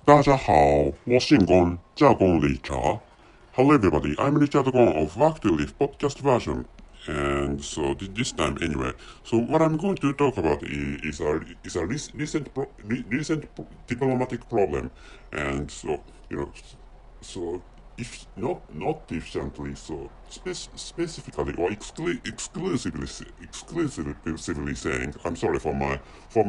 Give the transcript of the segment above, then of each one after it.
大家好，我姓龚，叫龚 Richard. Hello everybody, I'm Richard Gong of Active podcast version. And so this time anyway, so what I'm going to talk about is a recent diplomatic problem. And so, you know, so if not efficiently, so specifically or exclusively saying, I'm sorry for my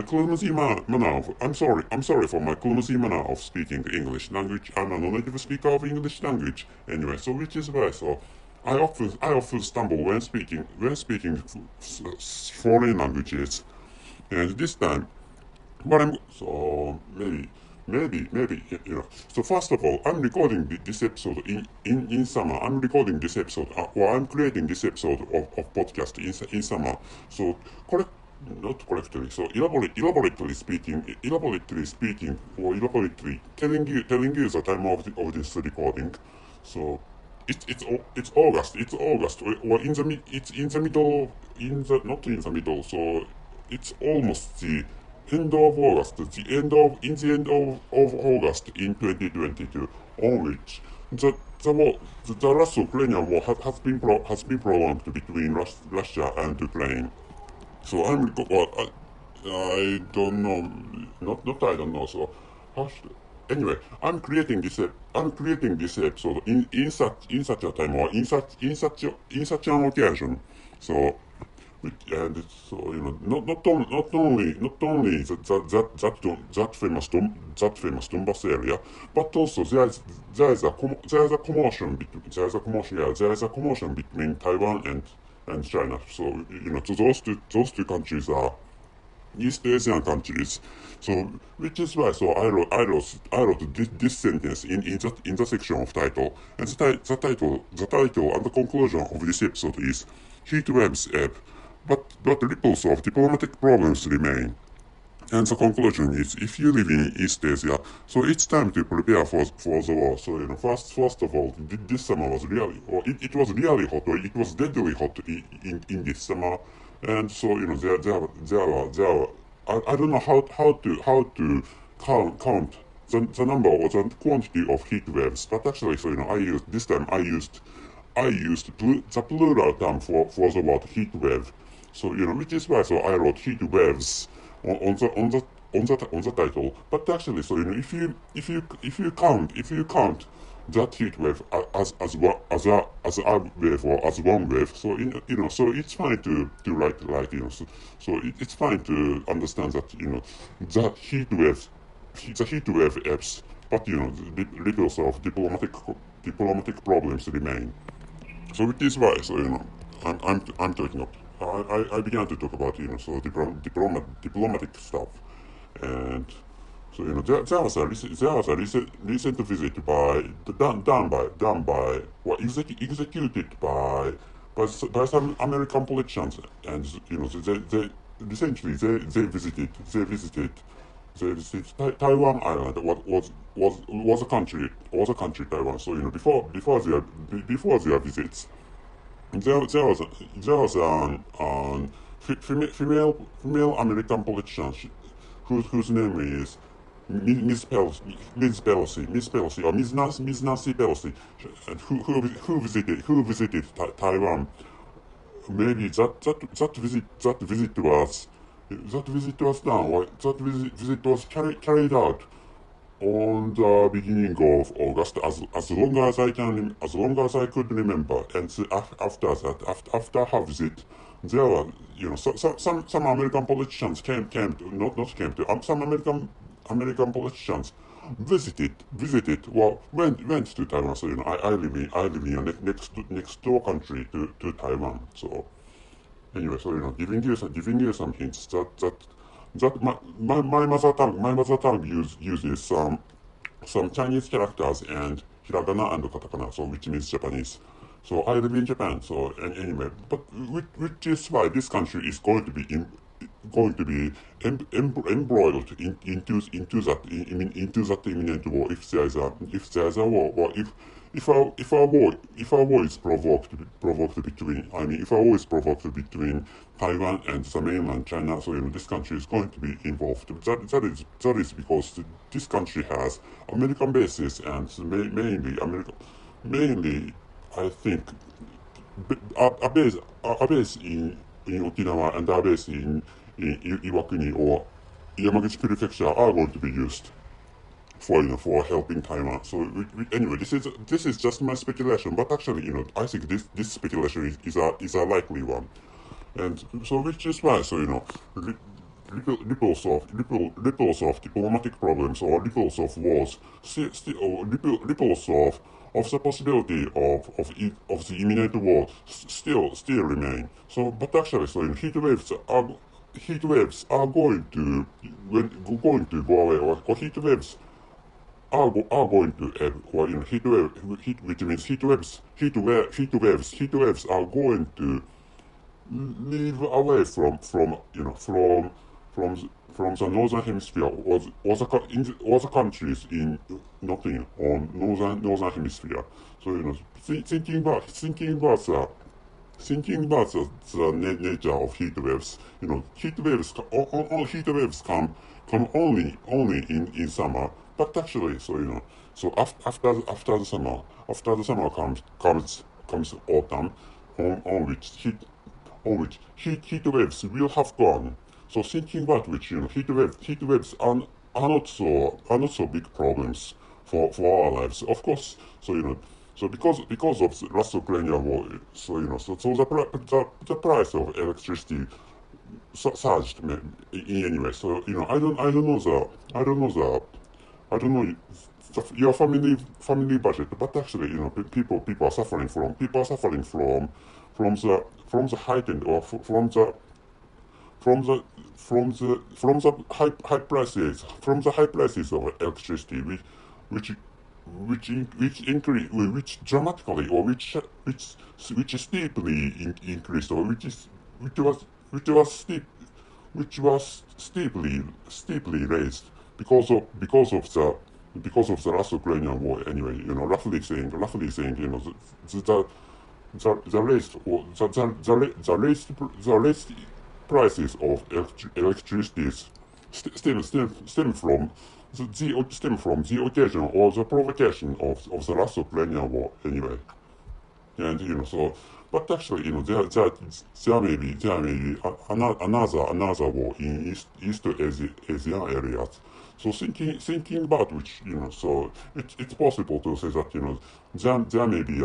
clumsy manner of I'm sorry for my clumsy manner of speaking English language. I'm a non-native speaker of English language anyway, so which is why so I often stumble when speaking foreign languages, and this time but I'm so maybe So first of all, I'm recording this episode in summer. I'm recording this episode, or I'm creating this episode of podcast in summer. So correct, not correctly. So elaborately telling you the time of this recording. So it's August. It's August, or it's in the middle, not in the middle. So it's almost the end of August, the end of August in 2022, on which the Russo-Ukrainian war has been prolonged between Russia and Ukraine. So I don't know, not I don't know. So how should, anyway, I'm creating this episode in such a time, or in such an occasion. So and so not only that famous Donbass area, but also there is a commotion Taiwan and China. So so those two countries are East Asian countries. So which is why so I wrote this sentence in the section of title, and the title and the conclusion of this episode is Heatwaves ebb, but ripples of diplomatic problems remain. And the conclusion is, if you live in East Asia, so it's time to prepare for the war. So first of all, this summer was really, or it was really hot, or it was deadly hot in this summer. And so there I don't know how to count the number or the quantity of heat waves, but actually, so I used the plural term for the word heat wave. So which is why so I wrote heat waves on the title. But actually, so if you count that heat wave as a wave, or as one wave, so so it's fine to write like it's fine to understand that that heat wave apps, but the ripples of diplomatic problems remain. So it is why so I'm talking about. I began to talk about so diplomatic stuff. And so there was a recent visit executed by some American politicians. And they recently they visited Taiwan Island. Was a country Taiwan. So before their visits, there was female American politician whose name is Miss Pelosi, or Miss Nancy Pelosi, who visited Taiwan. Maybe that visit was done, or that visit was carried out on the beginning of August, as long as I could remember. And so after that, after her visit, there were some American politicians some American politicians went to Taiwan. So I live in a next door country to Taiwan. So anyway, so giving you some hints that my mother tongue uses some Chinese characters and hiragana and katakana, so which means Japanese. So I live in Japan. So and anyway, but which is why this country is going to be going to be embroiled into that imminent war if there is a war, or if a war is provoked between, I mean, if a war is provoked between Taiwan and the mainland China, so this country is going to be involved. That is because this country has American bases, and mainly I think a base in Okinawa and a base in Iwakuni or Yamaguchi Prefecture are going to be used for helping Taiwan. So anyway, this is just my speculation, but actually, I think this speculation is a likely one, and so which is why, so ripples of diplomatic problems or ripples of wars, or ripples of the possibility of the imminent war still remain. So, but actually, so heat waves are going to go away, or heat waves are going to ebb, or which means heat waves are going to live away from the northern hemisphere, or the countries in nothing on northern hemisphere. So thinking about the nature of heat waves, heat waves come only in summer, but actually, so so after the summer comes autumn, on which heat waves will have gone. So thinking about which, heat waves are not so big problems for our lives. Of course, so so because of the Russo-Ukrainian war, so so the price of electricity surged in any way. So I don't know your family budget, but actually, people are suffering from the heightened, or from the high prices of electricity, which which dramatically, or which steeply increased, or which was steeply raised because of the Russo-Ukrainian war. Anyway, roughly saying, the raised prices of electricity stem from the occasion, or the provocation of the Russo-Ukrainian war. Anyway, and so, but actually, there may be another war in East Asian areas. So thinking about which, so it's possible to say that, there may be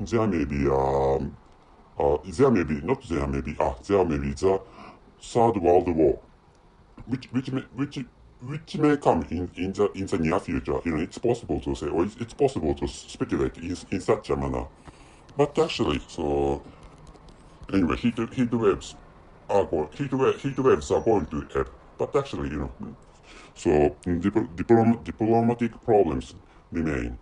there may be the Third World War, which may come in the near future. It's possible to say, or it's possible to speculate in such a manner. But actually, so anyway, heat waves are going to ebb. But actually, so diplomatic problems remain.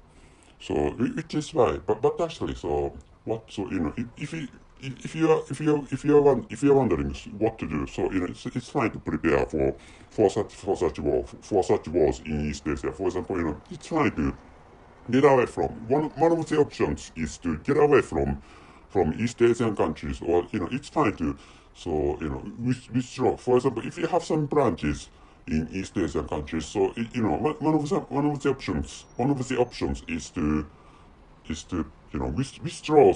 So which is why, but actually, so what? So if you're wondering what to do, so it's fine to prepare for such wars in East Asia. For example, it's fine to get away from, one of the options is to get away from East Asian countries, or it's fine to, so withdraw. For example, if you have some branches in East Asian countries, so one of the options is to withdraw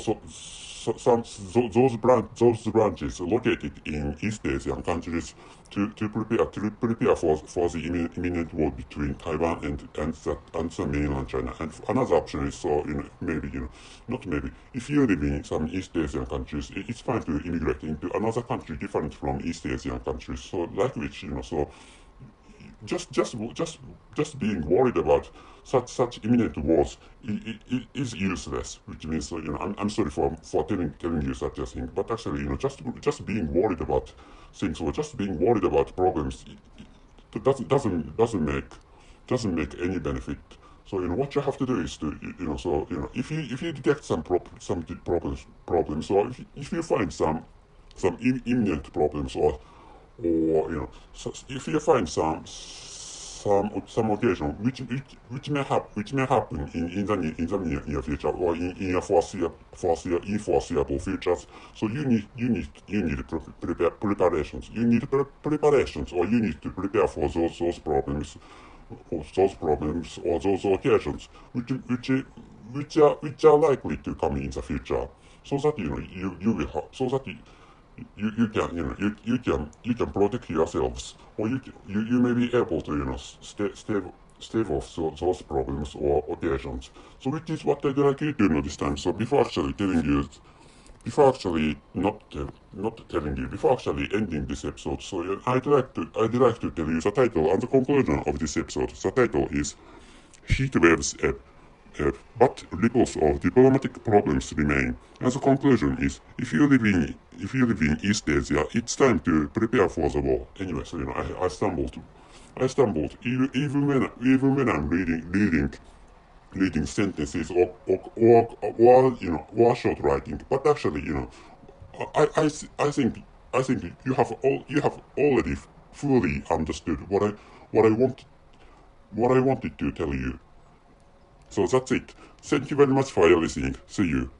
those branches located in East Asian countries to prepare for the imminent war between Taiwan and the mainland China. And another option is, so maybe, not maybe, if you live in some East Asian countries, it's fine to immigrate into another country different from East Asian countries. So like which, so just being worried about such imminent wars is useless. Which means, I'm sorry for telling you such a thing, but actually, just being worried about things, or just being worried about problems, it doesn't make any benefit. So what you have to do is to, if you detect some problems, or if you find some imminent problems, or so if you find some occasion which may happen in the near future or in your foreseeable futures. So you need preparations. You need preparations, or you need to prepare for those problems, or those occasions which are likely to come in the future, so that you will have, so that you can you can protect yourselves, or you may be able to stave off those problems or occasions. So which is what I'd like you to know this time. So before actually telling you, not telling you, before actually ending this episode, so I'd like to tell you the title and the conclusion of this episode. The title is Heatwaves but ripples of diplomatic problems remain. And the conclusion is, if you live in East Asia, it's time to prepare for the war. Anyway, so I stumbled. Even when I'm reading sentences, or short writing. But actually, I think you have already fully understood what I want what I wanted to tell you. So that's it. Thank you very much for your listening. See you.